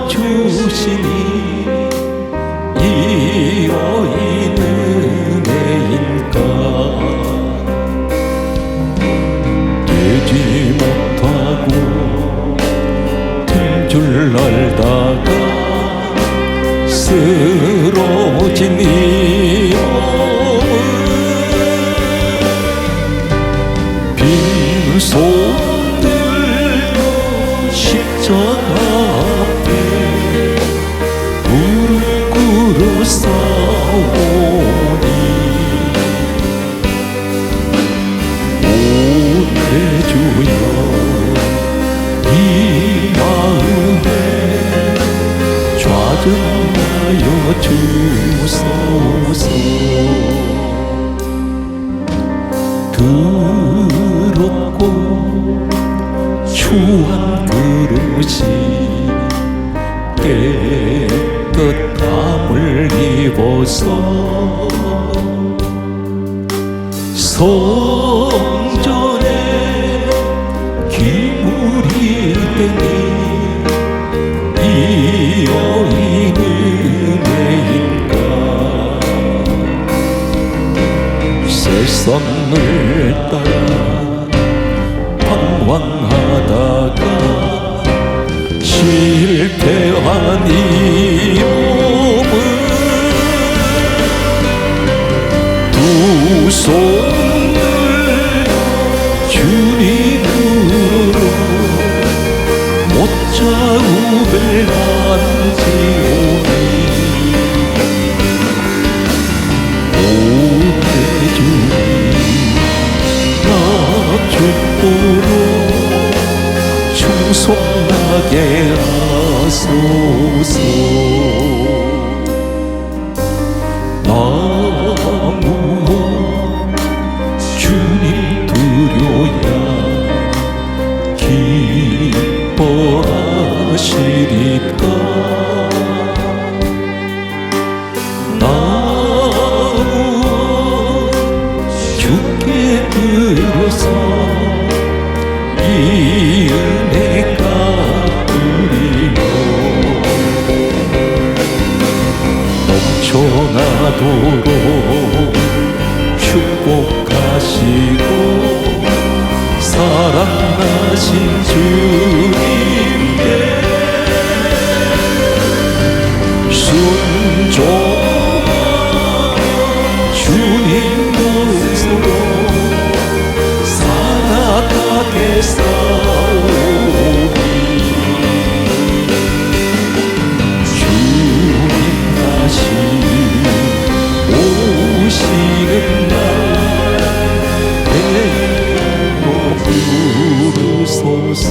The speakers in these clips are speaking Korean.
주시니 이어인 은혜일까. 되지 못하고 될 줄 알다가 쓰러진 이 몸은 빈손 들고 십자가 앞에 무릎 꿇어 싸우니 오 내 주여 이 마음에 좌정하여 주소서. 더럽고 추한 그릇이 깨끗함을 입어서 성전에 기물이 되니 이 여인은 은혜인가. 세상을 따라 방황하다가 실패한 이 몸은 두 손을 주님으로 못자국을 만지오니 오 내 주님 나 죽도록 충성하게 하소서. 나무 주님 두려야 기뻐하시리까. 나무 죽게 들어서 이 은혜가 뿌리며 넘쳐나도록 축복하시고 사랑하신 주님께 순종하며 주님 것으로 살아가게 싸우니 주님 다시 오시는 날 내로 부르소서.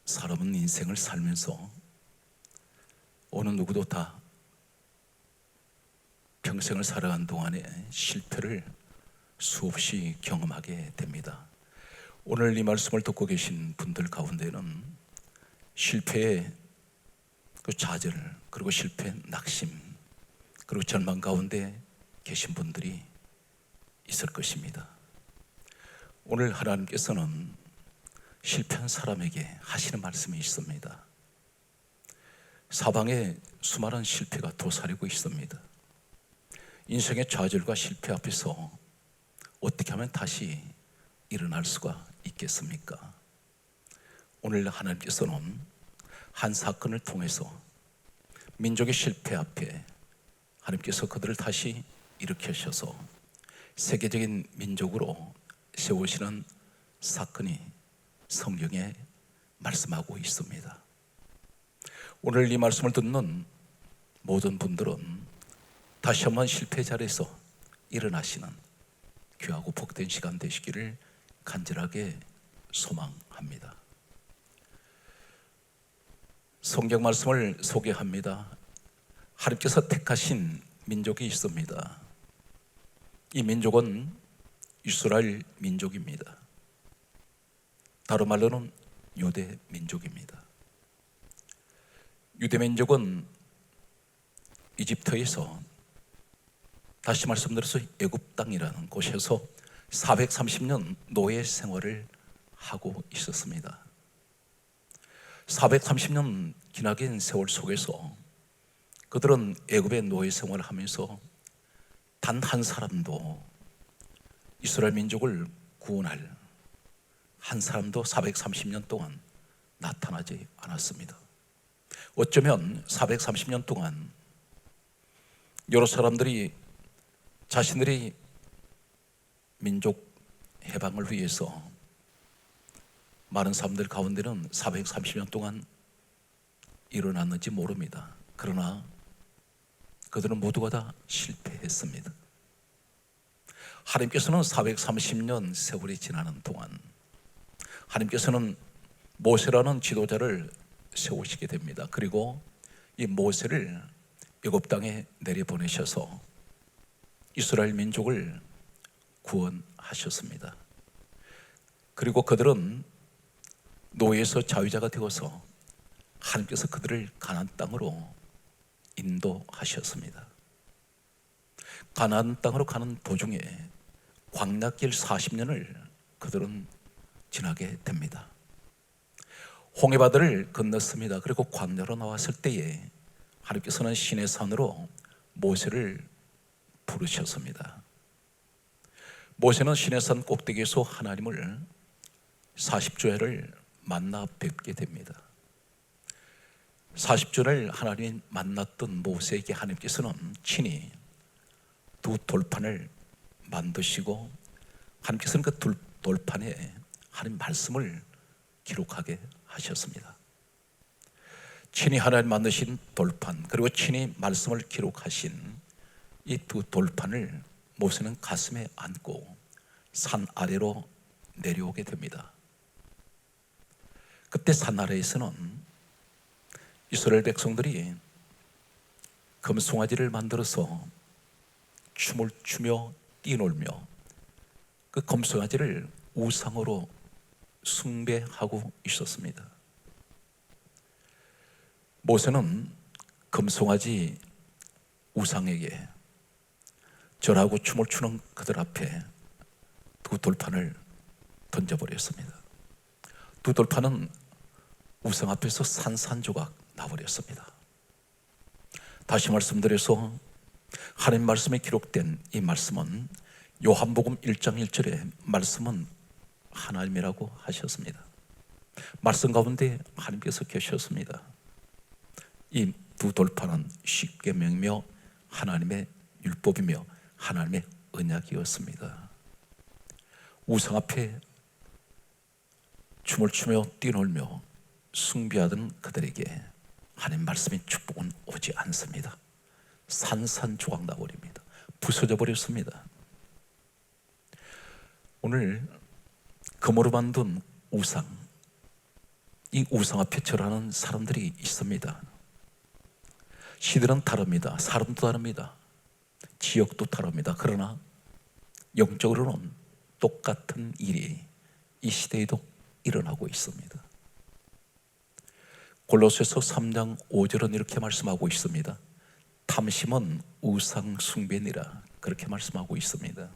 사람은 인생을 살면서 어느 누구도 다 평생을 살아간 동안에 실패를 수없이 경험하게 됩니다. 오늘 이 말씀을 듣고 계신 분들 가운데는 실패의 그 좌절, 그리고 실패의 낙심, 그리고 절망 가운데 계신 분들이 있을 것입니다. 오늘 하나님께서는 실패한 사람에게 하시는 말씀이 있습니다. 사방에 수많은 실패가 도사리고 있습니다. 인생의 좌절과 실패 앞에서 어떻게 하면 다시 일어날 수가 있겠습니까? 오늘 하나님께서는 한 사건을 통해서 민족의 실패 앞에 하나님께서 그들을 다시 일으키셔서 세계적인 민족으로 세우시는 사건이 성경에 말씀하고 있습니다. 오늘 이 말씀을 듣는 모든 분들은 다시 한번 실패 자리에서 일어나시는 귀하고 복된 시간 되시기를 간절하게 소망합니다. 성경 말씀을 소개합니다. 하나님께서 택하신 민족이 있습니다. 이 민족은 이스라엘 민족입니다. 다른 말로는 유대 민족입니다. 유대 민족은 이집트에서, 다시 말씀드려서 애굽 땅이라는 곳에서 430년 노예 생활을 하고 있었습니다. 430년 기나긴 세월 속에서 그들은 애굽의 노예 생활을 하면서 단 한 사람도 이스라엘 민족을 구원할 한 사람도 430년 동안 나타나지 않았습니다. 어쩌면 430년 동안 여러 사람들이 자신들이 민족 해방을 위해서 많은 사람들 가운데는 430년 동안 일어났는지 모릅니다. 그러나 그들은 모두가 다 실패했습니다. 하나님께서는 430년 세월이 지나는 동안 하나님께서는 모세라는 지도자를 세우시게 됩니다. 그리고 이 모세를 애굽 땅에 내려보내셔서 이스라엘 민족을 구원하셨습니다. 그리고 그들은 노예에서 자유자가 되어서 하나님께서 그들을 가나안 땅으로 인도하셨습니다. 가나안 땅으로 가는 도중에 광야길 40년을 그들은 지나게 됩니다. 홍해바다를 건넜습니다. 그리고 광야로 나왔을 때에 하나님께서는 시내산으로 모세를 부르셨습니다. 모세는 시내산 꼭대기에서 하나님을 40주야를 만나 뵙게 됩니다. 40주를 하나님이 만났던 모세에게 하나님께서는 친히 두 돌판을 만드시고 하나님께서는 그 돌판에 하나님 말씀을 기록하게 하셨습니다. 친히 하나님 만드신 돌판 그리고 친히 말씀을 기록하신 이 두 돌판을 모세는 가슴에 안고 산 아래로 내려오게 됩니다. 그때 산 아래에서는 이스라엘 백성들이 금송아지를 만들어서 춤을 추며 뛰놀며 그 금송아지를 우상으로 숭배하고 있었습니다. 모세는 금송아지 우상에게 절하고 춤을 추는 그들 앞에 두 돌판을 던져버렸습니다. 두 돌판은 우상 앞에서 산산조각 나버렸습니다. 다시 말씀드려서 하나님 말씀에 기록된 이 말씀은 요한복음 1장 1절에 말씀은 하나님이라고 하셨습니다. 말씀 가운데 하나님께서 계셨습니다. 이 두 돌판은 십계명이며 하나님의 율법이며 하나님의 언약이었습니다. 우상 앞에 춤을 추며 뛰놀며 숭배하던 그들에게 하나님 말씀의 축복은 오지 않습니다. 산산조각 나버립니다. 부서져 버렸습니다. 오늘 금으로 만든 우상, 이 우상 앞에 절하는 사람들이 있습니다. 시대는 다릅니다. 사람도 다릅니다. 지역도 다릅니다. 그러나 영적으로는 똑같은 일이 이 시대에도 일어나고 있습니다. 골로새서 3장 5절은 이렇게 말씀하고 있습니다. 탐심은 우상 숭배니라 그렇게 말씀하고 있습니다.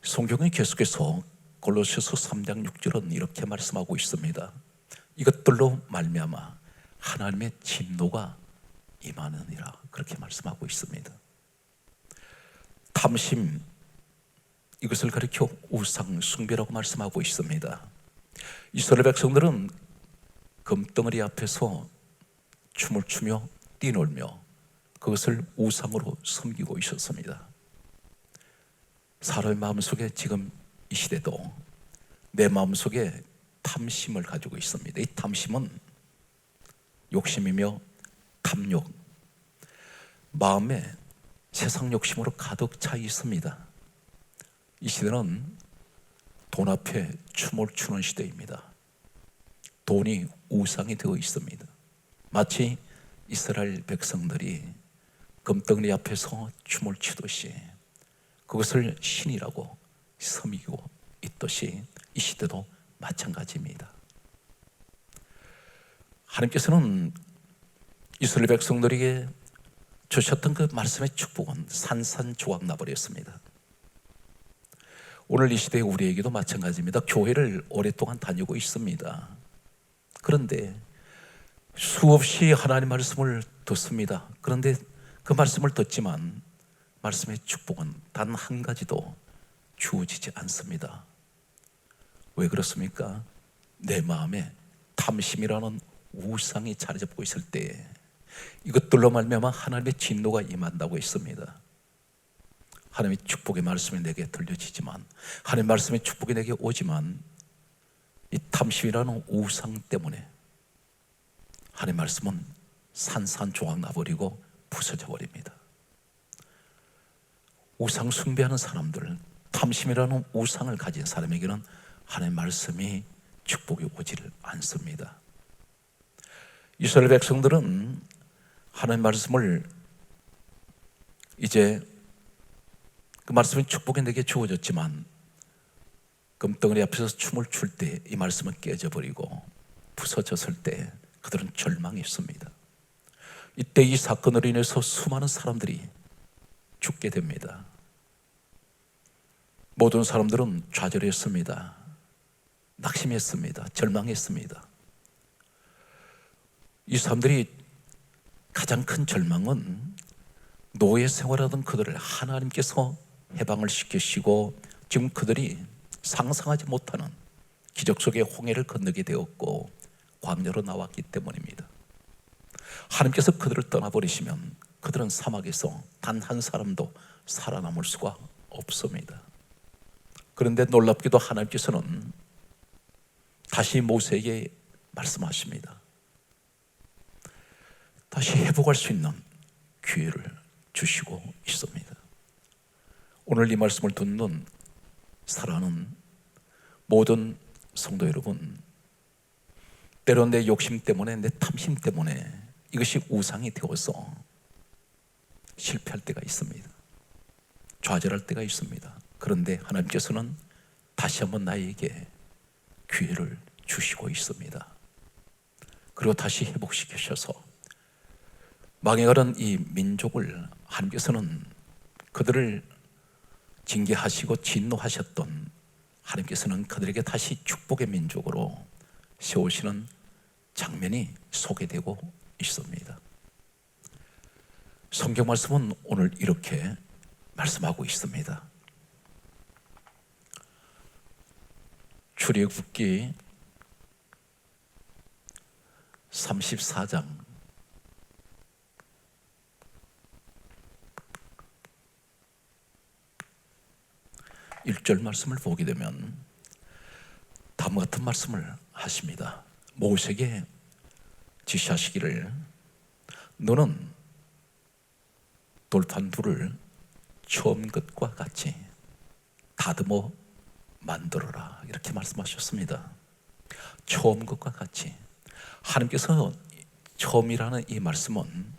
성경이 계속해서 골로새서 3장 6절은 이렇게 말씀하고 있습니다. 이것들로 말미암아 하나님의 진노가 임하느니라 그렇게 말씀하고 있습니다. 탐심, 이것을 가리켜 우상 숭배라고 말씀하고 있습니다. 이스라엘 백성들은 금덩어리 앞에서 춤을 추며 뛰놀며 그것을 우상으로 섬기고 있었습니다. 사람의 마음속에 지금 이 시대도 내 마음속에 탐심을 가지고 있습니다. 이 탐심은 욕심이며 탐욕, 마음에 세상 욕심으로 가득 차 있습니다. 이 시대는 돈 앞에 춤을 추는 시대입니다. 돈이 우상이 되어 있습니다. 마치 이스라엘 백성들이 금덩어리 앞에서 춤을 추듯이 그것을 신이라고 섬기고 있듯이 이 시대도 마찬가지입니다. 하나님께서는 이스라엘 백성들에게 주셨던 그 말씀의 축복은 산산조각 나버렸습니다. 오늘 이 시대에 우리에게도 마찬가지입니다. 교회를 오랫동안 다니고 있습니다. 그런데 수없이 하나님 말씀을 듣습니다. 그런데 그 말씀을 듣지만 말씀의 축복은 단 한 가지도 주어지지 않습니다. 왜 그렇습니까? 내 마음에 탐심이라는 우상이 자리 잡고 있을 때 이것들로 말미암아 하나님의 진노가 임한다고 했습니다. 하나님의 축복의 말씀이 내게 들려지지만, 하나님의 말씀의 축복이 내게 오지만 이 탐심이라는 우상 때문에 하나님의 말씀은 산산조각 나버리고 부서져 버립니다. 우상 숭배하는 사람들, 탐심이라는 우상을 가진 사람에게는 하나님의 말씀이 축복이 오지를 않습니다. 이스라엘 백성들은 하나님의 말씀을 이제 그 말씀은 축복이 내게 주어졌지만 금덩어리 앞에서 춤을 출 때 이 말씀은 깨져버리고 부서졌을 때 그들은 절망했습니다. 이때 이 사건으로 인해서 수많은 사람들이 죽게 됩니다. 모든 사람들은 좌절했습니다. 낙심했습니다. 절망했습니다. 이 사람들이 가장 큰 절망은 노예 생활하던 그들을 하나님께서 해방을 시키시고 지금 그들이 상상하지 못하는 기적 속의 홍해를 건너게 되었고 광야로 나왔기 때문입니다. 하나님께서 그들을 떠나버리시면 그들은 사막에서 단 한 사람도 살아남을 수가 없습니다. 그런데 놀랍게도 하나님께서는 다시 모세에게 말씀하십니다. 다시 회복할 수 있는 기회를 주시고 있습니다. 오늘 이 말씀을 듣는 사랑하는 모든 성도 여러분, 때론 내 욕심 때문에, 내 탐심 때문에 이것이 우상이 되어서 실패할 때가 있습니다. 좌절할 때가 있습니다. 그런데 하나님께서는 다시 한번 나에게 기회를 주시고 있습니다. 그리고 다시 회복시키셔서 망해가는 이 민족을 하나님께서는 그들을 징계하시고 진노하셨던 하나님께서는 그들에게 다시 축복의 민족으로 세우시는 장면이 소개되고 있습니다. 성경 말씀은 오늘 이렇게 말씀하고 있습니다. 출애굽기 34장 1절 말씀을 보게 되면 다음과 같은 말씀을 하십니다. 모세에게 지시하시기를 너는 돌판 둘을 처음 것과 같이 다듬어 만들어라, 이렇게 말씀하셨습니다. 처음 것과 같이. 하나님께서 처음이라는 이 말씀은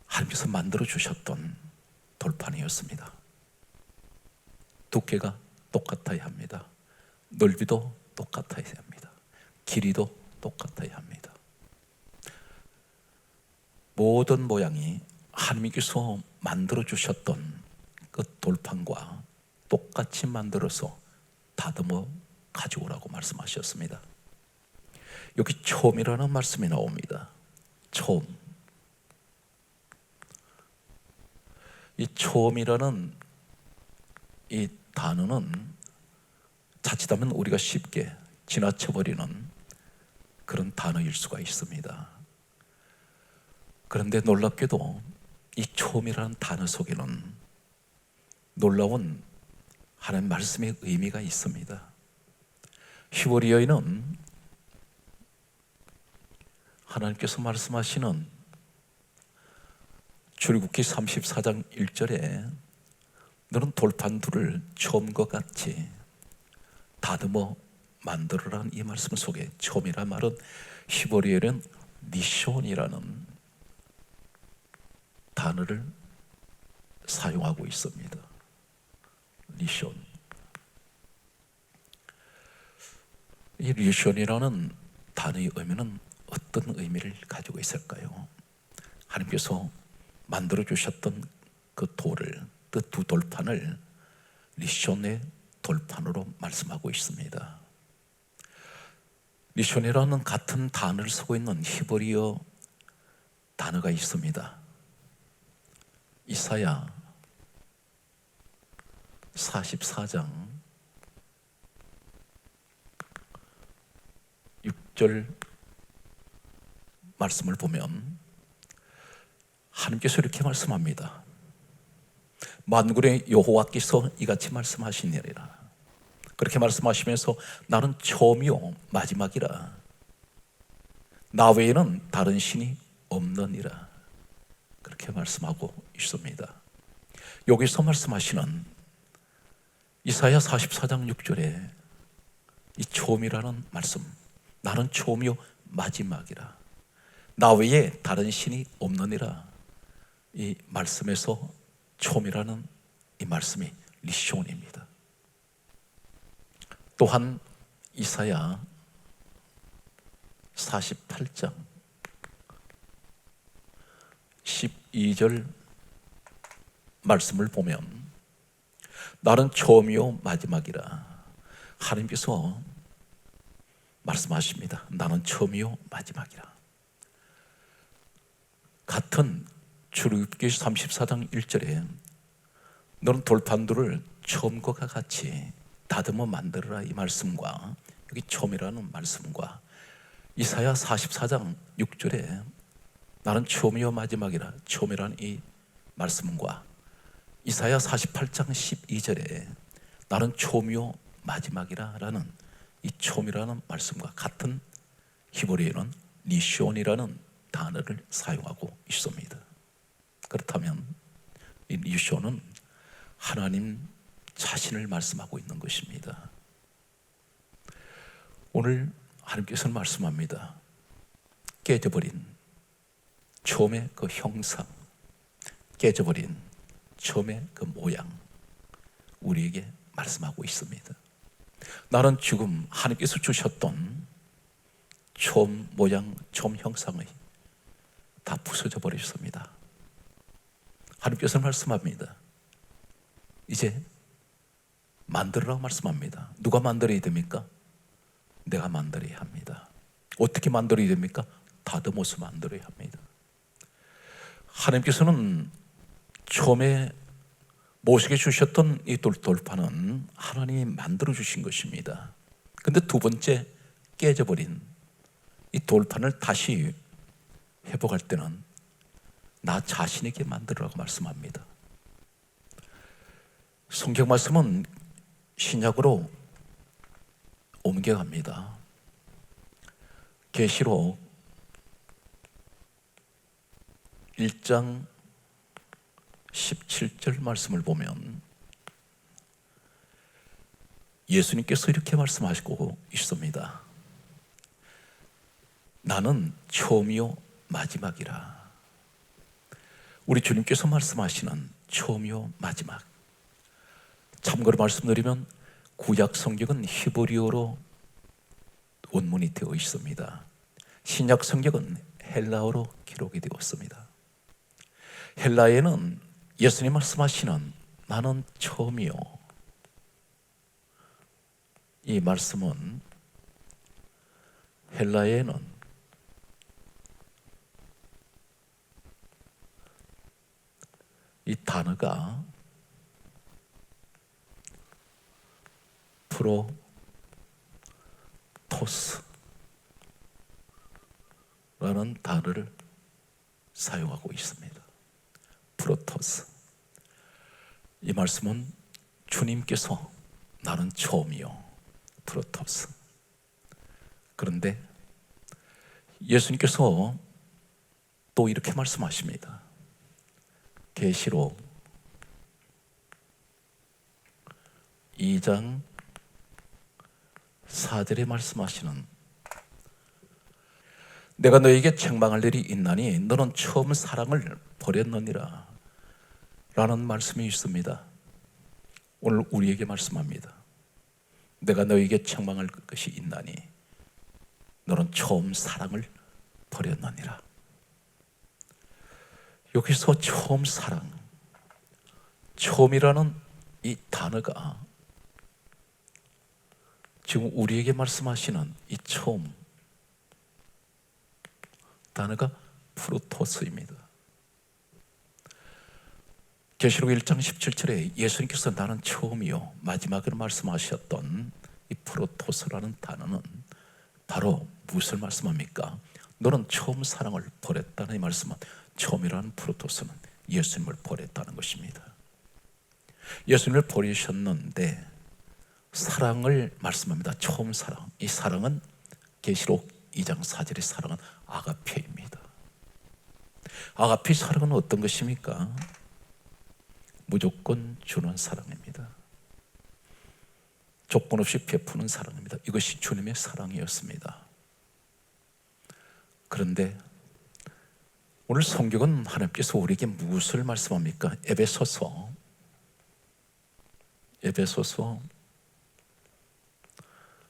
하나님께서 만들어 주셨던 돌판이었습니다. 두께가 똑같아야 합니다. 넓이도 똑같아야 합니다. 길이도 똑같아야 합니다. 모든 모양이 하나님께서 만들어 주셨던 그 돌판과 똑같이 만들어서 다듬어 가져오라고 말씀하셨습니다. 여기 처음이라는 말씀이 나옵니다. 처음. 이 처음이라는 이 단어는 자칫하면 우리가 쉽게 지나쳐버리는 그런 단어일 수가 있습니다. 그런데 놀랍게도 이 처음이라는 단어 속에는 놀라운 하나님 말씀의 의미가 있습니다. 히브리어에는 하나님께서 말씀하시는 출애굽기 34장 1절에 너는 돌판 둘을 처음과 같이 다듬어 만들어라는 이 말씀 속에 처음이란 말은 히브리어에는 니숀이라는 단어를 사용하고 있습니다. 니숀. 이 니숀이라는 단어의 의미는 어떤 의미를 가지고 있을까요? 하나님께서 만들어 주셨던 그 돌을, 그 두 돌판을 니숀의 돌판으로 말씀하고 있습니다. 리션이라는 같은 단어를 쓰고 있는 히브리어 단어가 있습니다. 이사야 44장 6절 말씀을 보면 하나님께서 이렇게 말씀합니다. 만군의 여호와께서 이같이 말씀하시니라. 그렇게 말씀하시면서 나는 처음이요 마지막이라. 나 외에는 다른 신이 없느니라. 그렇게 말씀하고 있습니다. 여기서 말씀하시는 이사야 44장 6절에 이 처음이라는 말씀, 나는 처음이요 마지막이라. 나 외에 다른 신이 없느니라. 이 말씀에서 처음이라는 이 말씀이 리시온입니다. 또한 이사야 48장 12절 말씀을 보면 나는 처음이요 마지막이라. 하나님께서 말씀하십니다. 나는 처음이요 마지막이라. 같은 출애굽기 34장 1절에 너는 돌판들을 처음과 같이 다듬어 만들어라 이 말씀과 여기 처음이라는 말씀과 이사야 44장 6절에 나는 처음이요 마지막이라 처음이라는 이 말씀과 이사야 48장 12절에 나는 처음이요 마지막이라 라는 이 처음이라는 말씀과 같은 히브리어는 리시온이라는 단어를 사용하고 있습니다. 그렇다면 이 리시온은 하나님 자신을 말씀하고 있는 것입니다. 오늘 하나님께서는 말씀합니다. 깨져버린 처음의 그 형상, 깨져버린 처음의 그 모양, 우리에게 말씀하고 있습니다. 나는 지금 하나님께서 주셨던 처음 모양, 처음 형상이 다 부서져 버렸습니다. 하나님께서 말씀합니다. 이제 만들으라고 말씀합니다. 누가 만들어야 됩니까? 내가 만들어야 합니다. 어떻게 만들어야 됩니까? 다듬어서 만들어야 합니다. 하나님께서는 처음에 모세에게 주셨던 이 돌판은 하나님이 만들어 주신 것입니다. 근데 두 번째 깨져버린 이 돌판을 다시 회복할 때는 나 자신에게 만들으라고 말씀합니다. 성경 말씀은 신약으로 옮겨갑니다. 계시록 1장 17절 말씀을 보면 예수님께서 이렇게 말씀하시고 있습니다. 나는 처음이요 마지막이라. 우리 주님께서 말씀하시는 처음이요 마지막. 참고로 말씀드리면 구약 성경은 히브리어로 원문이 되어 있습니다. 신약 성경은 헬라어로 기록이 되었습니다. 헬라에는 예수님 말씀하시는 나는 처음이요, 이 말씀은 헬라에는 이 단어가 프로토스라는 단어를 사용하고 있습니다. 프로토스. 이 말씀은 주님께서 나는 처음이요, 프로토스. 그런데 예수님께서 또 이렇게 말씀하십니다. 계시록 2장 4절에 말씀하시는 내가 너에게 책망할 일이 있나니 너는 처음 사랑을 버렸느니라 라는 말씀이 있습니다. 오늘 우리에게 말씀합니다. 내가 너에게 책망할 것이 있나니 너는 처음 사랑을 버렸느니라. 여기서 처음 사랑, 처음이라는 이 단어가 지금 우리에게 말씀하시는 이 처음 단어가 프로토스입니다. 계시록 1장 17절에 예수님께서 나는 처음이요 마지막으로 말씀하셨던 이 프로토스라는 단어는 바로 무엇을 말씀합니까? 너는 처음 사랑을 버렸다는 이 말씀은, 처음이라는 프로토스는 예수님을 버렸다는 것입니다. 예수님을 버리셨는데 사랑을 말씀합니다. 처음 사랑. 이 사랑은 계시록 2장 4절의 사랑은 아가페입니다. 아가페 사랑은 어떤 것입니까? 무조건 주는 사랑입니다. 조건 없이 베푸는 사랑입니다. 이것이 주님의 사랑이었습니다. 그런데 오늘 성경은 하나님께서 우리에게 무엇을 말씀합니까? 에베소서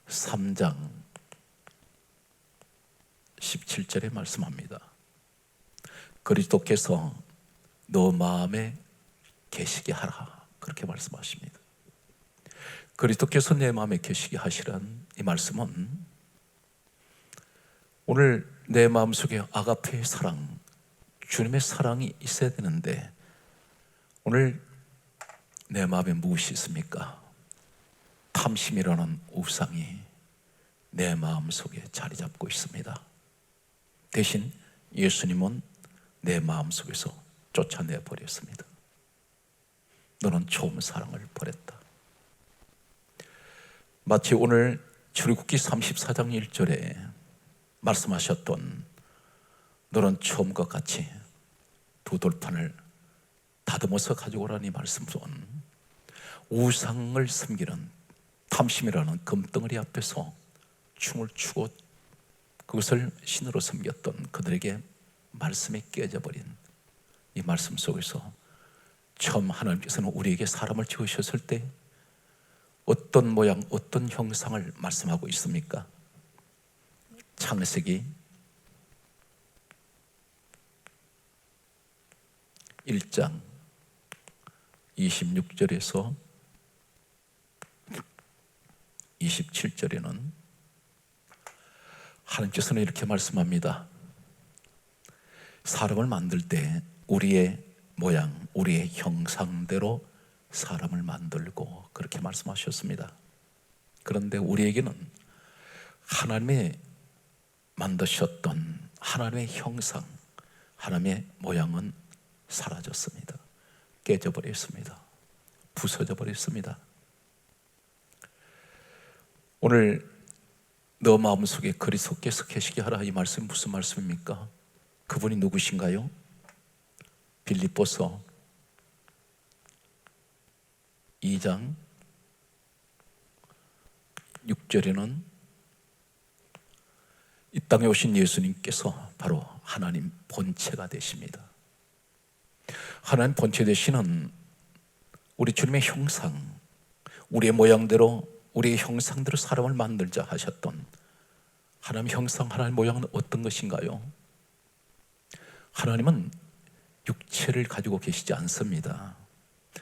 3장 17절에 말씀합니다. 그리스도께서 너 마음에 계시게 하라, 그렇게 말씀하십니다. 그리스도께서 내 마음에 계시게 하시란 이 말씀은 오늘 내 마음속에 아가페의 사랑, 주님의 사랑이 있어야 되는데 오늘 내 마음에 무엇이 있습니까? 탐심이라는 우상이 내 마음속에 자리 잡고 있습니다. 대신 예수님은 내 마음속에서 쫓아내 버렸습니다. 너는 처음 사랑을 버렸다. 마치 오늘 출애굽기 34장 1절에 말씀하셨던 너는 처음과 같이 두 돌판을 다듬어서 가져오라니 말씀은 우상을 섬기는 탐심이라는 금덩어리 앞에서 춤을 추고 그것을 신으로 섬겼던 그들에게 말씀이 깨져버린 이 말씀 속에서 처음 하나님께서는 우리에게 사람을 지으셨을 때 어떤 모양, 어떤 형상을 말씀하고 있습니까? 창세기 1장 26절에서 27절에는 하나님께서는 이렇게 말씀합니다. 사람을 만들 때 우리의 모양, 우리의 형상대로 사람을 만들고 그렇게 말씀하셨습니다. 그런데 우리에게는 하나님의 만드셨던 하나님의 형상, 하나님의 모양은 사라졌습니다. 깨져버렸습니다. 부서져 버렸습니다. 오늘 너 마음속에 그리스도께서 계시게 하라, 이 말씀 무슨 말씀입니까? 그분이 누구신가요? 빌립보서 2장 6절에는 이 땅에 오신 예수님께서 바로 하나님 본체가 되십니다. 하나님 본체 되시는 우리 주님의 형상, 우리의 모양대로, 우리의 형상대로 사람을 만들자 하셨던 하나님의 형상, 하나님의 모양은 어떤 것인가요? 하나님은 육체를 가지고 계시지 않습니다.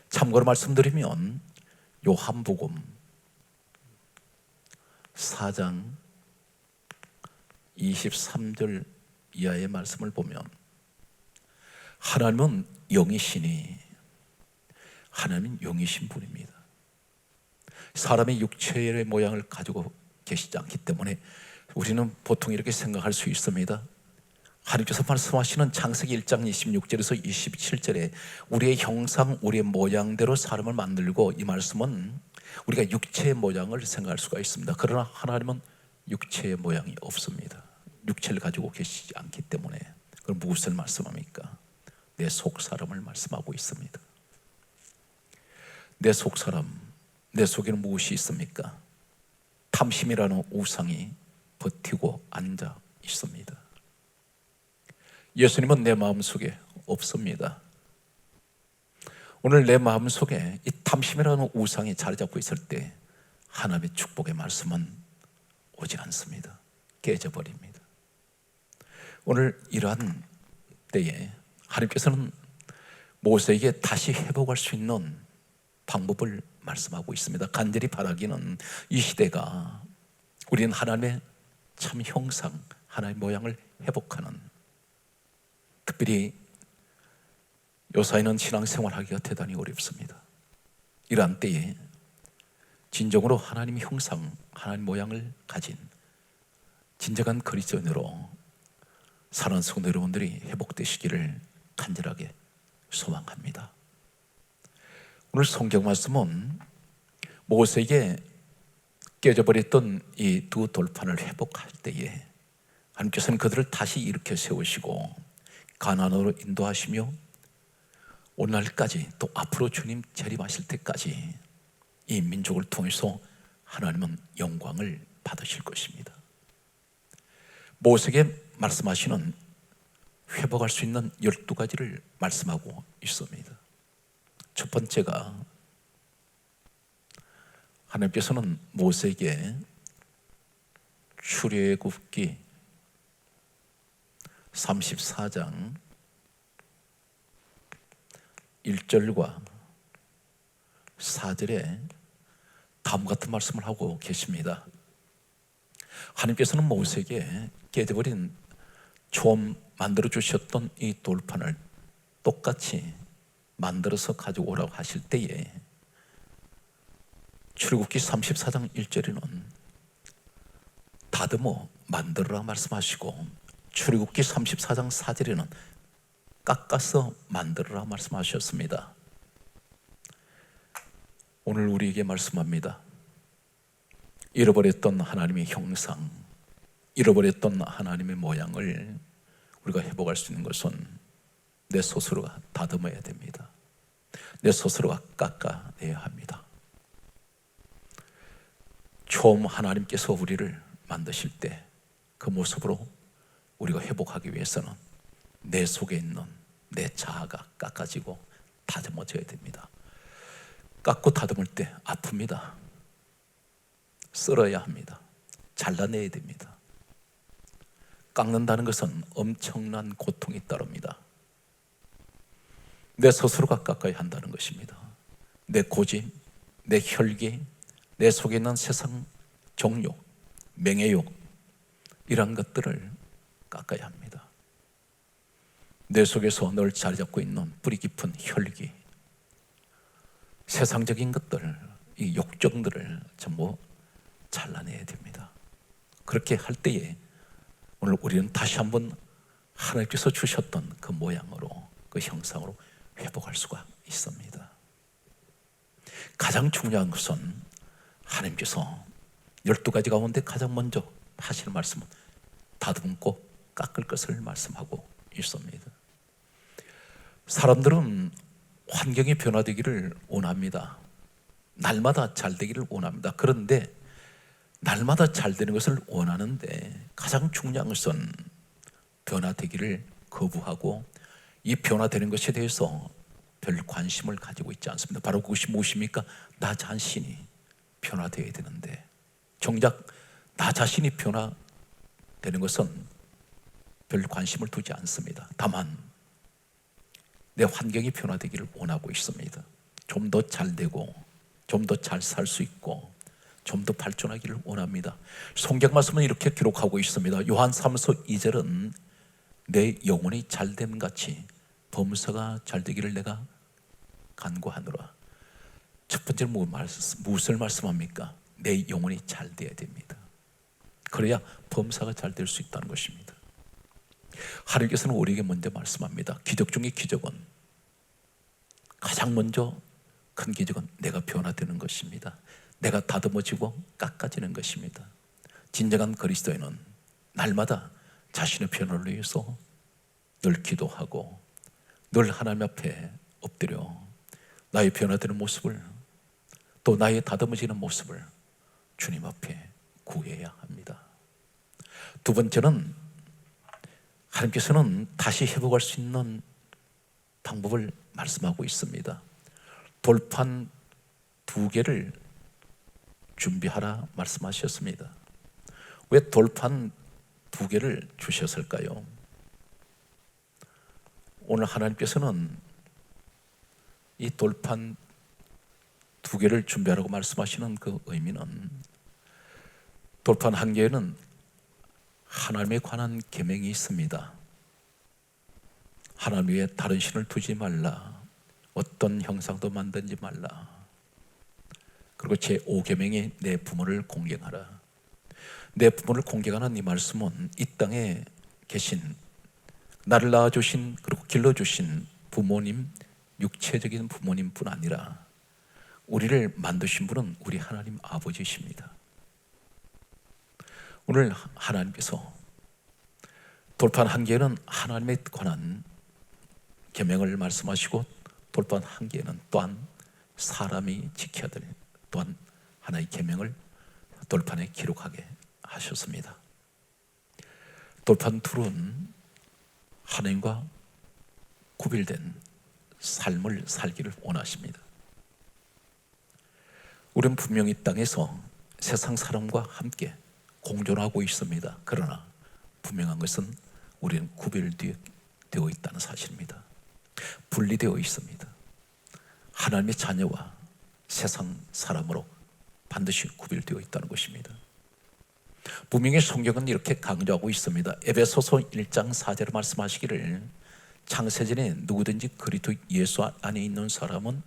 참고로 말씀드리면 요한복음 4장 23절 이하의 말씀을 보면 하나님은 영이시니 하나님은 영이신 분입니다. 사람의 육체의 모양을 가지고 계시지 않기 때문에 우리는 보통 이렇게 생각할 수 있습니다. 하나님께서 말씀하시는 창세기 1장 26절에서 27절에 우리의 형상, 우리의 모양대로 사람을 만들고, 이 말씀은 우리가 육체의 모양을 생각할 수가 있습니다. 그러나 하나님은 육체의 모양이 없습니다. 육체를 가지고 계시지 않기 때문에. 그럼 무엇을 말씀합니까? 내 속사람을 말씀하고 있습니다. 내 속사람, 내 속에는 무엇이 있습니까? 탐심이라는 우상이 버티고 앉아 있습니다. 예수님은 내 마음속에 없습니다. 오늘 내 마음속에 이 탐심이라는 우상이 자리 잡고 있을 때 하나님의 축복의 말씀은 오지 않습니다. 깨져버립니다. 오늘 이러한 때에 하나님께서는 모세에게 다시 회복할 수 있는 방법을 말씀하고 있습니다. 간절히 바라기는 이 시대가 우리는 하나님의 참 형상, 하나님의 모양을 회복하는, 특별히 요사이는 신앙생활하기가 대단히 어렵습니다. 이러한 때에 진정으로 하나님의 형상, 하나님 모양을 가진 진정한 그리스도인으로 사는 성도 여러분들이 회복되시기를 간절하게 소망합니다. 오늘 성경 말씀은 모세에게 깨져버렸던 이 두 돌판을 회복할 때에 하나님께서는 그들을 다시 일으켜 세우시고 가나안으로 인도하시며 오늘날까지, 또 앞으로 주님 재림하실 때까지 이 민족을 통해서 하나님은 영광을 받으실 것입니다. 모세에게 말씀하시는 회복할 수 있는 12가지를 말씀하고 있습니다. 첫 번째가, 하나님께서는 모세에게 출애굽기 34장 1절과 4절에 다음과 같은 말씀을 하고 계십니다. 하나님께서는 모세에게 깨져버린 처음 만들어 주셨던 이 돌판을 똑같이 만들어서 가지고 오라고 하실 때에 출애굽기 34장 1절에는 다듬어 만들어라 말씀하시고, 출애굽기 34장 4절에는 깎아서 만들어라 말씀하셨습니다. 오늘 우리에게 말씀합니다. 잃어버렸던 하나님의 형상, 잃어버렸던 하나님의 모양을 우리가 회복할 수 있는 것은 내 스스로가 다듬어야 됩니다. 내 스스로가 깎아내야 합니다. 처음 하나님께서 우리를 만드실 때 그 모습으로 우리가 회복하기 위해서는 내 속에 있는 내 자아가 깎아지고 다듬어져야 됩니다. 깎고 다듬을 때 아픕니다. 썰어야 합니다. 잘라내야 됩니다. 깎는다는 것은 엄청난 고통이 따릅니다. 내 스스로가 깎아야 한다는 것입니다. 내 고집, 내 혈기, 내 속에 있는 세상 정욕, 명예욕, 이런 것들을 깎아야 합니다. 내 속에서 늘 자리 잡고 있는 뿌리 깊은 혈기, 세상적인 것들, 이 욕정들을 전부 잘라내야 됩니다. 그렇게 할 때에 오늘 우리는 다시 한번 하나님께서 주셨던 그 모양으로, 그 형상으로 회복할 수가 있습니다. 가장 중요한 것은 하나님께서 12가지 가운데 가장 먼저 하시는 말씀은 다듬고 깎을 것을 말씀하고 있습니다. 사람들은 환경이 변화되기를 원합니다. 날마다 잘 되기를 원합니다. 그런데 날마다 잘 되는 것을 원하는데 가장 중요한 것은 변화되기를 거부하고 이 변화되는 것에 대해서 별 관심을 가지고 있지 않습니다. 바로 그것이 무엇입니까? 나 자신이 변화되어야 되는데 정작 나 자신이 변화되는 것은 별 관심을 두지 않습니다. 다만 내 환경이 변화되기를 원하고 있습니다. 좀 더 잘 되고 좀 더 잘 살 수 있고 좀 더 발전하기를 원합니다. 성경 말씀은 이렇게 기록하고 있습니다. 요한 3서 2절은 내 영혼이 잘됨 같이 범사가 잘 되기를 내가 간구하노라. 첫 번째는 무엇을 말씀합니까? 내 영혼이 잘 돼야 됩니다. 그래야 범사가 잘 될 수 있다는 것입니다. 하나님께서는 우리에게 먼저 말씀합니다. 기적 중의 기적은, 가장 먼저 큰 기적은 내가 변화되는 것입니다. 내가 다듬어지고 깎아지는 것입니다. 진정한 그리스도인은 날마다 자신의 변화를 위해서 늘 기도하고 늘 하나님 앞에 엎드려 나의 변화되는 모습을, 또 나의 다듬어지는 모습을 주님 앞에 구해야 합니다. 두 번째는 하나님께서는 다시 회복할 수 있는 방법을 말씀하고 있습니다. 돌판 2개를 준비하라 말씀하셨습니다. 왜 돌판 2개를 주셨을까요? 오늘 하나님께서는 이 돌판 2개를 준비하라고 말씀하시는 그 의미는 돌판 한계에는 하나님에 관한 계명이 있습니다. 하나님 위에 다른 신을 두지 말라. 어떤 형상도 만들지 말라. 그리고 제5계명이 내 부모를 공경하라. 내 부모를 공경하는 이 말씀은 이 땅에 계신 나를 낳아주신 그리고 길러주신 부모님, 육체적인 부모님뿐 아니라 우리를 만드신 분은 우리 하나님 아버지이십니다. 오늘 하나님께서 돌판 한계에는 하나님에 관한 계명을 말씀하시고 돌판 한계에는 또한 사람이 지켜야 될 또한 하나의 계명을 돌판에 기록하게 하셨습니다. 돌판 둘은 하나님과 구별된 삶을 살기를 원하십니다. 우리는 분명히 땅에서 세상 사람과 함께 공존하고 있습니다. 그러나 분명한 것은 우리는 구별되어 있다는 사실입니다. 분리되어 있습니다. 하나님의 자녀와 세상 사람으로 반드시 구별되어 있다는 것입니다. 분명히 성경은 이렇게 강조하고 있습니다. 에베소서 1장 4절에 말씀하시기를 창세전에 누구든지 그리스도 예수 안에 있는 사람은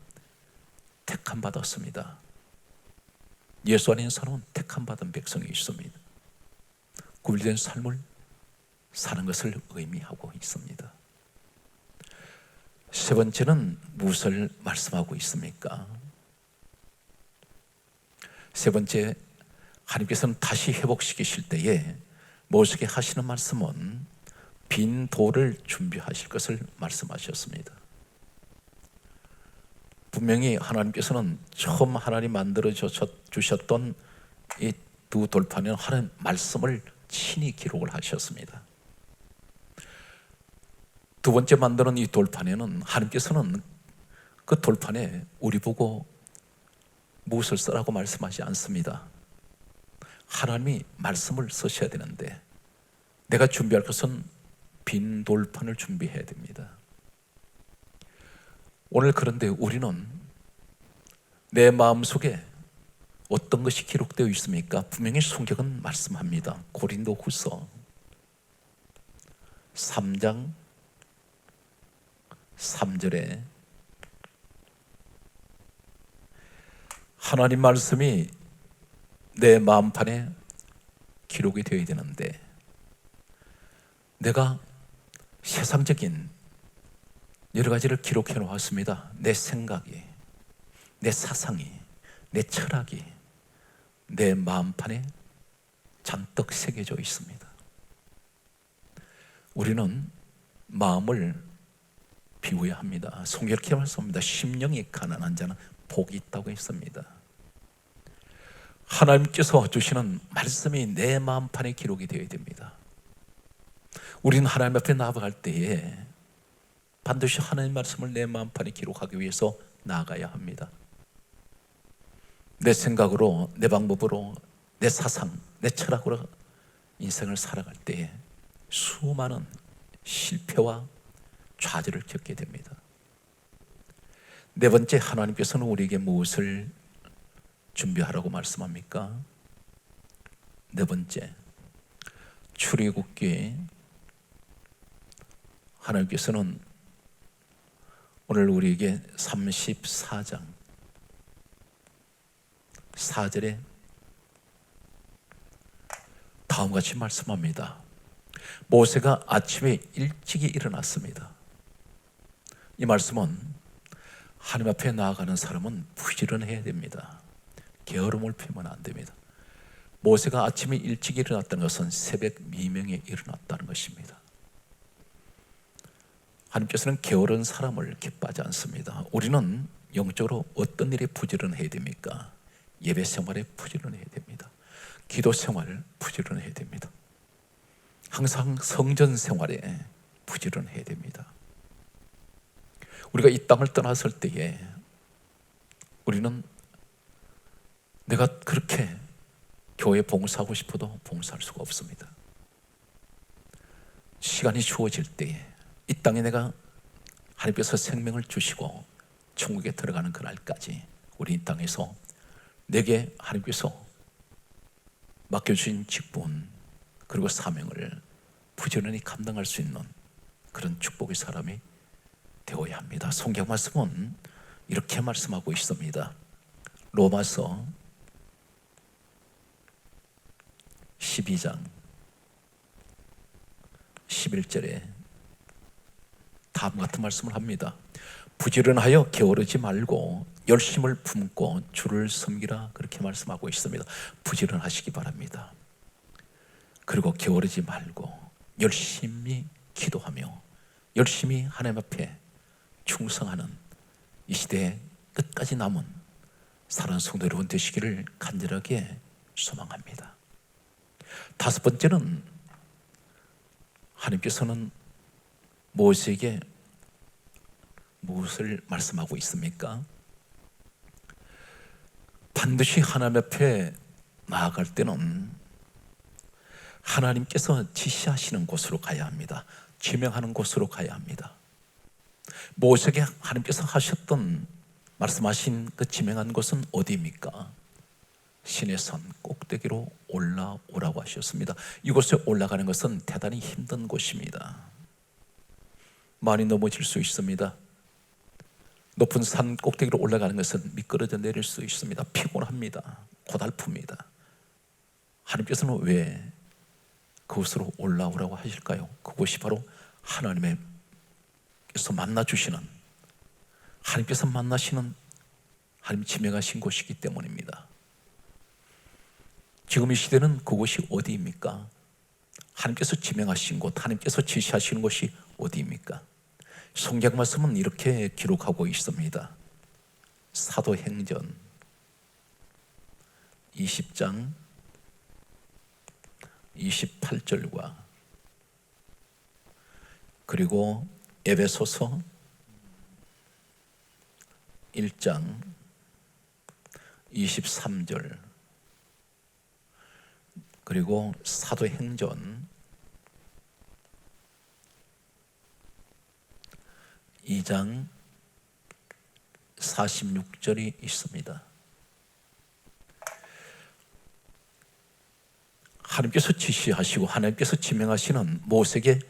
택함 받았습니다. 예수 안에 있는 사람은 택함 받은 백성이 있습니다. 구별된 삶을 사는 것을 의미하고 있습니다. 세 번째는 무엇을 말씀하고 있습니까? 세 번째, 하나님께서는 다시 회복시키실 때에 모세에게 하시는 말씀은 빈 돌을 준비하실 것을 말씀하셨습니다. 분명히 하나님께서는 처음 하나님 만들어 주셨던 이 두 돌판에는 하나님 말씀을 친히 기록을 하셨습니다. 두 번째 만드는 이 돌판에는 하나님께서는 그 돌판에 우리 보고 무엇을 쓰라고 말씀하지 않습니다. 하나님이 말씀을 쓰셔야 되는데 내가 준비할 것은 빈 돌판을 준비해야 됩니다. 오늘 그런데 우리는 내 마음속에 어떤 것이 기록되어 있습니까? 분명히 성경은 말씀합니다. 고린도후서 3장 3절에 하나님 말씀이 내 마음판에 기록이 되어야 되는데 내가 세상적인 여러 가지를 기록해 놓았습니다. 내 생각이, 내 사상이, 내 철학이 내 마음판에 잔뜩 새겨져 있습니다. 우리는 마음을 비워야 합니다. 성경 이렇게 말씀합니다. 심령이 가난한 자는 복이 있다고 했습니다. 하나님께서 주시는 말씀이 내 마음판에 기록이 되어야 됩니다. 우리는 하나님 앞에 나아갈 때에 반드시 하나님 말씀을 내 마음판에 기록하기 위해서 나아가야 합니다. 내 생각으로, 내 방법으로, 내 사상, 내 철학으로 인생을 살아갈 때에 수많은 실패와 좌절을 겪게 됩니다. 네 번째, 하나님께서는 우리에게 무엇을 준비하라고 말씀합니까? 네 번째, 출애굽기 하나님께서는 오늘 우리에게 34장 4절에 다음과 같이 말씀합니다. 모세가 아침에 일찍이 일어났습니다. 이 말씀은 하나님 앞에 나아가는 사람은 부지런해야 됩니다. 게으름을 피우면 안 됩니다. 모세가 아침에 일찍 일어났다는 것은 새벽 미명에 일어났다는 것입니다. 하나님께서는 게으른 사람을 기뻐하지 않습니다. 우리는 영적으로 어떤 일에 부지런해야 됩니까? 예배 생활에 부지런해야 됩니다. 기도 생활을 부지런해야 됩니다. 항상 성전 생활에 부지런해야 됩니다. 우리가 이 땅을 떠났을 때에 우리는 내가 그렇게 교회에 봉사하고 싶어도 봉사할 수가 없습니다. 시간이 주어질 때에 이 땅에 내가 하나님께서 생명을 주시고 천국에 들어가는 그날까지 우리 이 땅에서 내게 하나님께서 맡겨주신 직분 그리고 사명을 부지런히 감당할 수 있는 그런 축복의 사람이 되어야 합니다. 성경 말씀은 이렇게 말씀하고 있습니다. 로마서 12장 11절에 다음과 같은 말씀을 합니다. 부지런하여 게으르지 말고 열심을 품고 주를 섬기라, 그렇게 말씀하고 있습니다. 부지런하시기 바랍니다. 그리고 게으르지 말고 열심히 기도하며 열심히 하나님 앞에 충성하는 이 시대의 끝까지 남은 사랑하는 성도 여러분 되시기를 간절하게 소망합니다. 다섯 번째는, 하나님께서는 모세에게 무엇을 말씀하고 있습니까? 반드시 하나님 앞에 나아갈 때는 하나님께서 지시하시는 곳으로 가야 합니다. 지명하는 곳으로 가야 합니다. 모세에게 하나님께서 하셨던, 말씀하신 그 지명한 곳은 어디입니까? 신의 산 꼭대기로 올라오라고 하셨습니다. 이곳에 올라가는 것은 대단히 힘든 곳입니다. 많이 넘어질 수 있습니다. 높은 산 꼭대기로 올라가는 것은 미끄러져 내릴 수 있습니다. 피곤합니다. 고달픕니다. 하나님께서는 왜 그곳으로 올라오라고 하실까요? 그곳이 바로 하나님께서 만나주시는, 하나님께서 만나시는, 하나님 지명하신 곳이기 때문입니다. 지금 이 시대는 그곳이 어디입니까? 하나님께서 지명하신 곳, 하나님께서 지시하시는 곳이 어디입니까? 성경 말씀은 이렇게 기록하고 있습니다. 사도행전 20장 28절과 그리고 에베소서 1장 23절 그리고 사도행전 2장 46절이 있습니다. 하나님께서 지시하시고 하나님께서 지명하시는 모세에게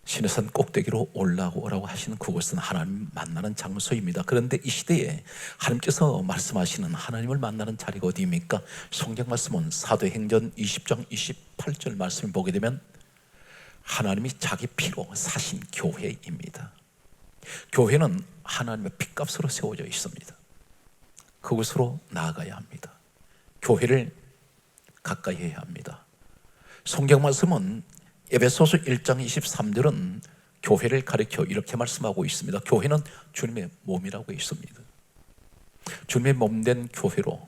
시내산 꼭대기로 올라오라고 하시는 그곳은 하나님 만나는 장소입니다. 그런데 이 시대에 하나님께서 말씀하시는 하나님을 만나는 자리가 어디입니까? 성경 말씀은 사도행전 20장 28절 말씀을 보게 되면 하나님이 자기 피로 사신 교회입니다. 교회는 하나님의 핏값으로 세워져 있습니다. 그곳으로 나아가야 합니다. 교회를 가까이 해야 합니다. 성경 말씀은 에베소서 1장 23절은 교회를 가리켜 이렇게 말씀하고 있습니다. 교회는 주님의 몸이라고 있습니다. 주님의 몸된 교회로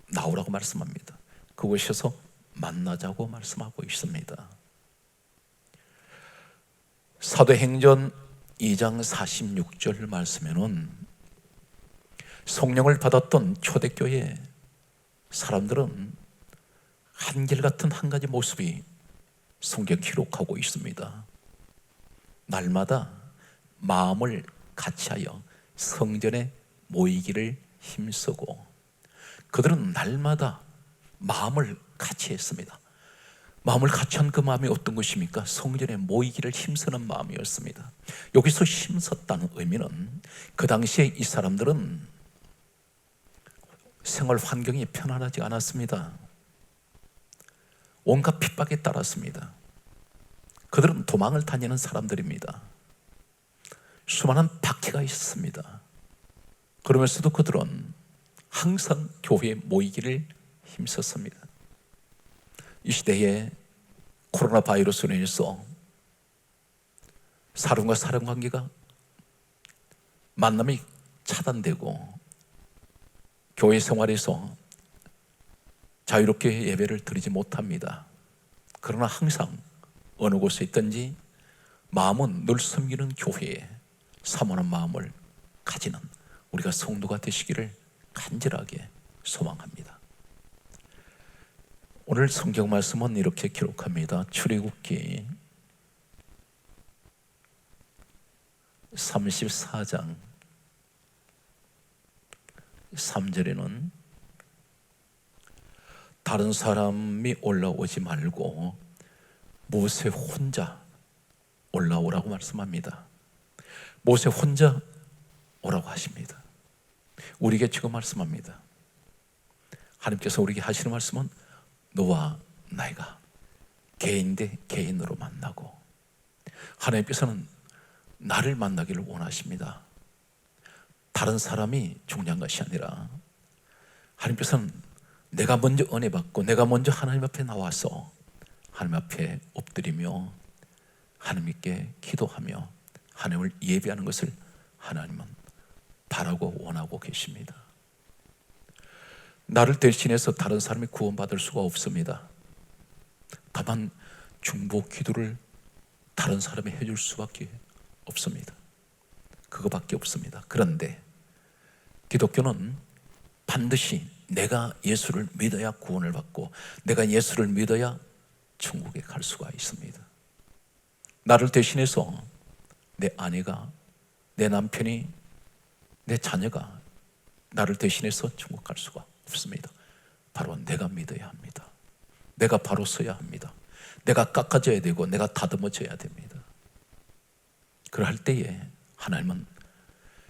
나오라고 말씀합니다. 그곳에서 만나자고 말씀하고 있습니다. 사도행전 2장 46절 말씀에는 성령을 받았던 초대교회 사람들은 한결같은 한 가지 모습이 성경 기록하고 있습니다. 날마다 마음을 같이하여 성전에 모이기를 힘쓰고, 그들은 날마다 마음을 같이 했습니다. 마음을 같이 한 그 마음이 어떤 것입니까? 성전에 모이기를 힘쓰는 마음이었습니다. 여기서 힘썼다는 의미는 그 당시에 이 사람들은 생활 환경이 편안하지 않았습니다. 온갖 핍박에 따랐습니다. 그들은 도망을 다니는 사람들입니다. 수많은 박해가 있었습니다. 그러면서도 그들은 항상 교회에 모이기를 힘썼습니다. 이 시대에 코로나 바이러스로 인해서 사람과 사람 관계가, 만남이 차단되고 교회 생활에서 자유롭게 예배를 드리지 못합니다. 그러나 항상 어느 곳에 있든지 마음은 늘 섬기는 교회에 사모하는 마음을 가지는 우리가 성도가 되시기를 간절하게 소망합니다. 오늘 성경 말씀은 이렇게 기록합니다. 출애굽기 34장 3절에는 다른 사람이 올라오지 말고 모세 혼자 올라오라고 말씀합니다. 모세 혼자 오라고 하십니다. 우리에게 지금 말씀합니다. 하나님께서 우리에게 하시는 말씀은 너와 나이가 개인 대 개인으로 만나고, 하나님께서는 나를 만나기를 원하십니다. 다른 사람이 중요한 것이 아니라 하나님께서는 내가 먼저 은혜 받고 내가 먼저 하나님 앞에 나와서 하나님 앞에 엎드리며 하나님께 기도하며 하나님을 예배하는 것을 하나님은 바라고 원하고 계십니다. 나를 대신해서 다른 사람이 구원받을 수가 없습니다. 다만 중보 기도를 다른 사람이 해줄 수밖에 없습니다. 그거밖에 없습니다. 그런데 기독교는 반드시 내가 예수를 믿어야 구원을 받고 내가 예수를 믿어야 천국에 갈 수가 있습니다. 나를 대신해서 내 아내가, 내 남편이, 내 자녀가 나를 대신해서 천국 갈 수가 없습니다. 바로 내가 믿어야 합니다. 내가 바로 서야 합니다. 내가 깎아져야 되고 내가 다듬어져야 됩니다. 그럴 때에 하나님은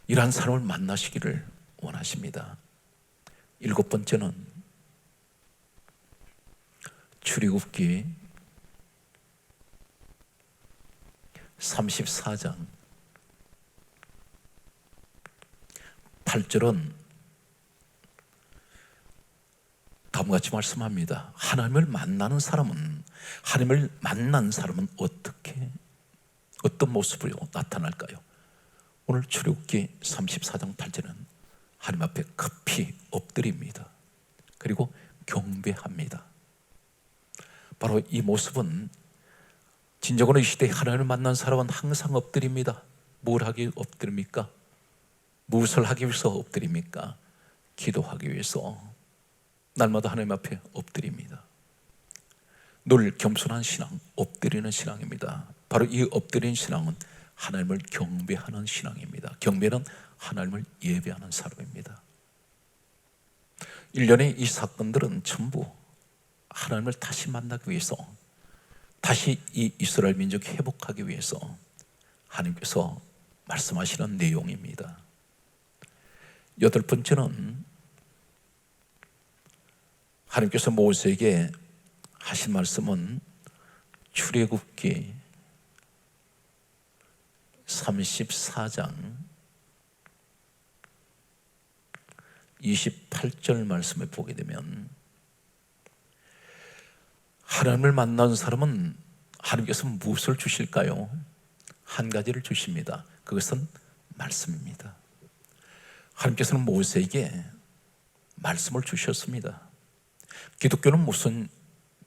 이러한 사람을 만나시기를 원하십니다. 7번째는 출애굽기 34장 8절은 다음과 같이 말씀합니다. 하나님을 만난 사람은 어떤 모습으로 나타날까요? 오늘 출애굽기 34장 8절은 하나님 앞에 급히 엎드립니다. 그리고 경배합니다. 바로 이 모습은 진정으로 이 시대에 하나님을 만난 사람은 항상 엎드립니다. 뭘 하기 엎드립니까? 무엇을 하기 위해서 엎드립니까? 기도하기 위해서 날마다 하나님 앞에 엎드립니다. 늘 겸손한 신앙, 엎드리는 신앙입니다. 바로 이 엎드리는 신앙은 하나님을 경배하는 신앙입니다. 경배는 하나님을 예배하는 사람입니다. 일련의 이 사건들은 전부 하나님을 다시 만나기 위해서, 다시 이 이스라엘 민족이 회복하기 위해서 하나님께서 말씀하시는 내용입니다. 8번째는 하나님께서 모세에게 하신 말씀은 출애굽기 34장 28절 말씀을 보게 되면, 하나님을 만난 사람은 하나님께서 무엇을 주실까요? 한 가지를 주십니다. 그것은 말씀입니다. 하나님께서는 모세에게 말씀을 주셨습니다. 기독교는 무슨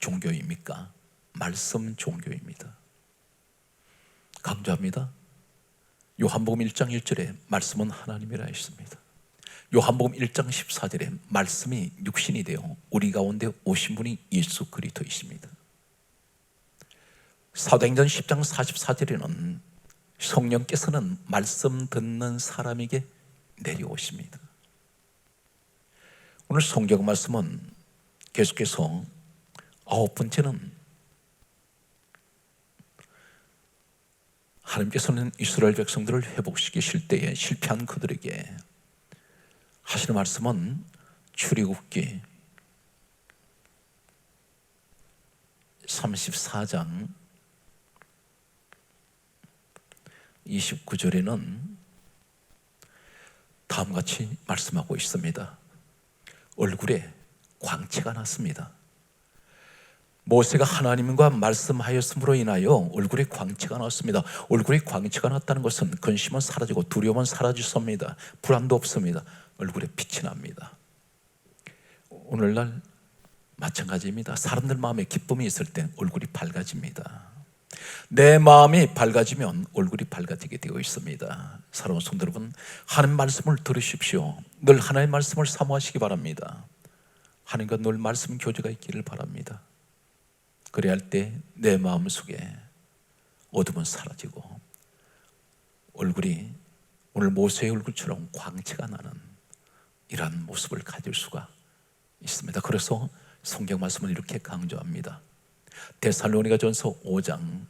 종교입니까? 말씀 종교입니다. 강조합니다. 요한복음 1장 1절에 말씀은 하나님이라 했습니다. 요한복음 1장 14절에 말씀이 육신이 되어 우리 가운데 오신 분이 예수 그리스도이십니다. 사도행전 10장 44절에는 성령께서는 말씀 듣는 사람에게 내려오십니다. 오늘 성경 말씀은 계속해서 9번째는 하나님께서는 이스라엘 백성들을 회복시키실 때에 실패한 그들에게 하시는 말씀은 출애굽기 34장 29절에는 다음같이 말씀하고 있습니다. 얼굴에 광채가 났습니다. 모세가 하나님과 말씀하였음으로 인하여 얼굴에 광채가 났습니다. 얼굴에 광채가 났다는 것은 근심은 사라지고 두려움은 사라졌습니다. 불안도 없습니다. 얼굴에 빛이 납니다. 오늘날 마찬가지입니다. 사람들 마음에 기쁨이 있을 때 얼굴이 밝아집니다. 내 마음이 밝아지면 얼굴이 밝아지게 되어 있습니다. 사랑하는 성도 여러분, 하나님 말씀을 들으십시오. 늘 하나님의 말씀을 사모하시기 바랍니다. 하나님과 늘 말씀 교제가 있기를 바랍니다. 그래야 할 때 내 마음속에 어둠은 사라지고 얼굴이 오늘 모세의 얼굴처럼 광채가 나는 이러한 모습을 가질 수가 있습니다. 그래서 성경 말씀은 이렇게 강조합니다. 데살로니가전서 5장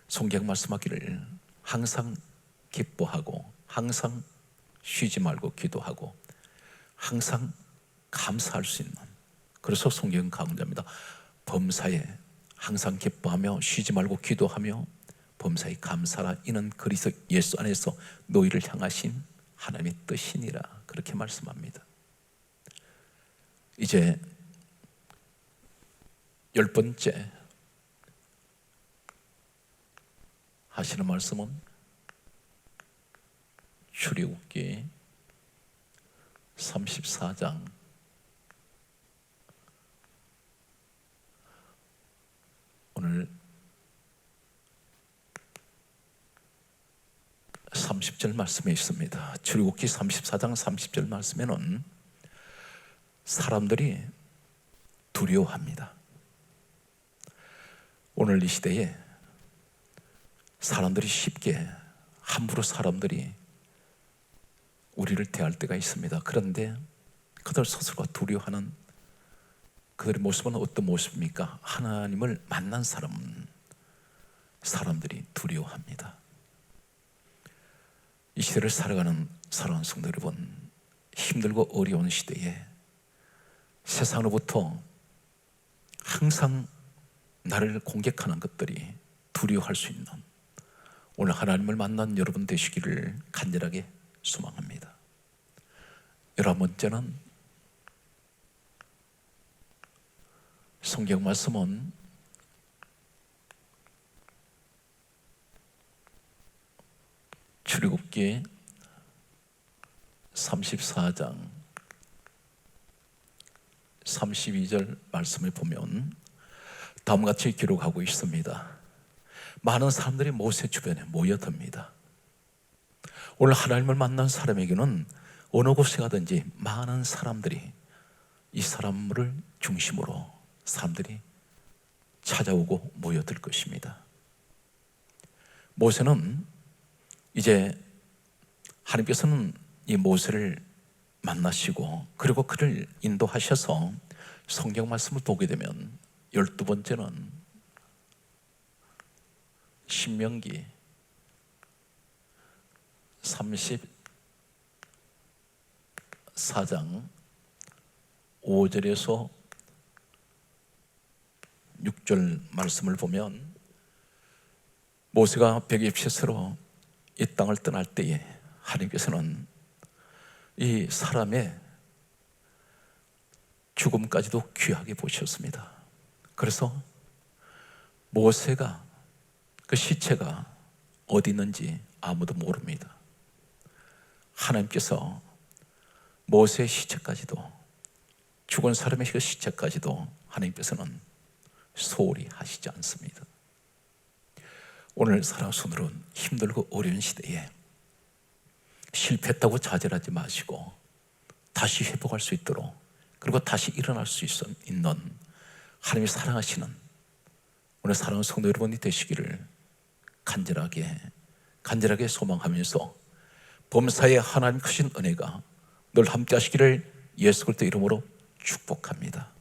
성경 말씀하기를 항상 기뻐하고 항상 쉬지 말고 기도하고 항상 감사할 수 있는, 그래서 성경 강조합니다. 범사에 항상 기뻐하며 쉬지 말고 기도하며 범사에 감사라. 이는 그리스도 예수 안에서 너희를 향하신 하나님의 뜻이니라. 그렇게 말씀합니다. 이제 10번째 하시는 말씀은 출애굽기 34장 오늘 30절 말씀에 있습니다. 출애굽기 34장 30절 말씀에는 사람들이 두려워합니다. 오늘 이 시대에 사람들이 쉽게 함부로 사람들이 우리를 대할 때가 있습니다. 그런데 그들 스스로가 두려워하는 그들의 모습은 어떤 모습입니까? 하나님을 만난 사람들이 두려워합니다. 이 시대를 살아가는 사랑하는 성도 여러분, 힘들고 어려운 시대에 세상으로부터 항상 나를 공격하는 것들이 두려워할 수 있는 오늘 하나님을 만난 여러분 되시기를 간절하게 소망합니다. 11번째는 성경 말씀은 출애굽기 34장 32절 말씀을 보면 다음과 같이 기록하고 있습니다. 많은 사람들이 모세 주변에 모여듭니다. 오늘 하나님을 만난 사람에게는 어느 곳에 가든지 많은 사람들이 이 사람을 중심으로 사람들이 찾아오고 모여들 것입니다. 모세는 이제 하나님께서는 이 모세를 만나시고 그리고 그를 인도하셔서 성경 말씀을 보게 되면 12번째는 신명기 34장 5절에서 6절 말씀을 보면 모세가 백입시스로 이 땅을 떠날 때에 하나님께서는 이 사람의 죽음까지도 귀하게 보셨습니다. 그래서 모세가 그 시체가 어디 있는지 아무도 모릅니다. 하나님께서 모세의 시체까지도, 죽은 사람의 그 시체까지도 하나님께서는 소홀히 하시지 않습니다. 오늘 사랑 손으로는 힘들고 어려운 시대에 실패했다고 좌절하지 마시고 다시 회복할 수 있도록, 그리고 다시 일어날 수 있는 하나님이 사랑하시는 오늘 사랑하는 성도 여러분이 되시기를 간절하게 소망하면서 범사에 하나님 크신 은혜가 늘 함께 하시기를 예수 그리스도 이름으로 축복합니다.